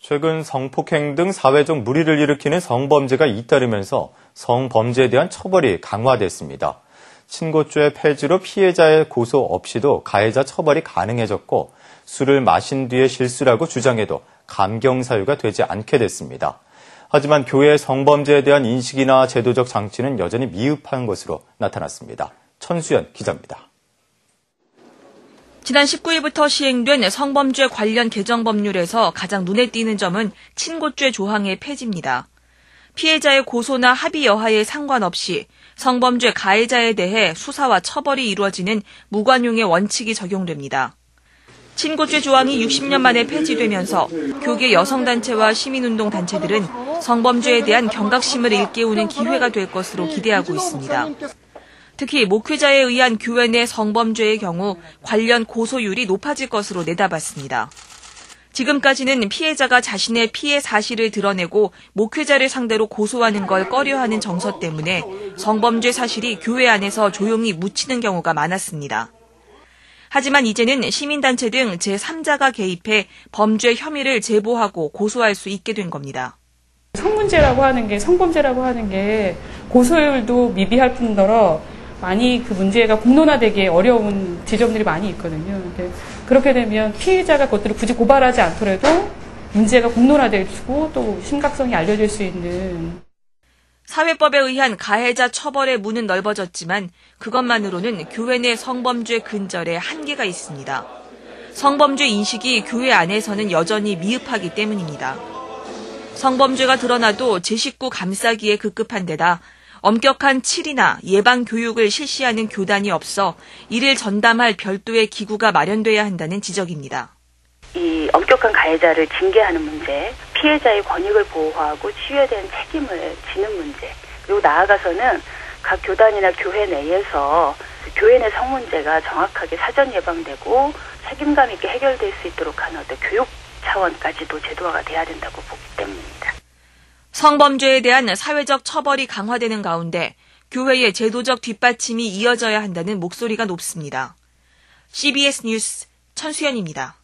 최근 성폭행 등 사회적 물의를 일으키는 성범죄가 잇따르면서 성범죄에 대한 처벌이 강화됐습니다. 친고죄 폐지로 피해자의 고소 없이도 가해자 처벌이 가능해졌고 술을 마신 뒤에 실수라고 주장해도 감경 사유가 되지 않게 됐습니다. 하지만 교회의 성범죄에 대한 인식이나 제도적 장치는 여전히 미흡한 것으로 나타났습니다. 천수연 기자입니다. 지난 19일부터 시행된 성범죄 관련 개정 법률에서 가장 눈에 띄는 점은 친고죄 조항의 폐지입니다. 피해자의 고소나 합의 여하에 상관없이 성범죄 가해자에 대해 수사와 처벌이 이루어지는 무관용의 원칙이 적용됩니다. 친고죄 조항이 60년 만에 폐지되면서 교계 여성단체와 시민운동단체들은 성범죄에 대한 경각심을 일깨우는 기회가 될 것으로 기대하고 있습니다. 특히 목회자에 의한 교회 내 성범죄의 경우 관련 고소율이 높아질 것으로 내다봤습니다. 지금까지는 피해자가 자신의 피해 사실을 드러내고 목회자를 상대로 고소하는 걸 꺼려하는 정서 때문에 성범죄 사실이 교회 안에서 조용히 묻히는 경우가 많았습니다. 하지만 이제는 시민단체 등 제3자가 개입해 범죄 혐의를 제보하고 고소할 수 있게 된 겁니다. 성범죄라고 하는 게 고소율도 미비할 뿐더러 많이 그 문제가 공론화되기 어려운 지점들이 많이 있거든요. 그렇게 되면 피해자가 그것들을 굳이 고발하지 않더라도 문제가 공론화되고 또 심각성이 알려질 수 있는. 사회법에 의한 가해자 처벌의 문은 넓어졌지만 그것만으로는 교회 내 성범죄 근절에 한계가 있습니다. 성범죄 인식이 교회 안에서는 여전히 미흡하기 때문입니다. 성범죄가 드러나도 제 식구 감싸기에 급급한 데다 엄격한 치리나 예방 교육을 실시하는 교단이 없어 이를 전담할 별도의 기구가 마련돼야 한다는 지적입니다. 이 엄격한 가해자를 징계하는 문제, 피해자의 권익을 보호하고 치유에 대한 책임을 지는 문제, 그리고 나아가서는 각 교단이나 교회 내에서 교회 내 성문제가 정확하게 사전 예방되고 책임감 있게 해결될 수 있도록 하는 어떤 교육 차원까지도 제도화가 돼야 된다고 보기 때문입니다. 성범죄에 대한 사회적 처벌이 강화되는 가운데 교회의 제도적 뒷받침이 이어져야 한다는 목소리가 높습니다. CBS 뉴스 천수연입니다.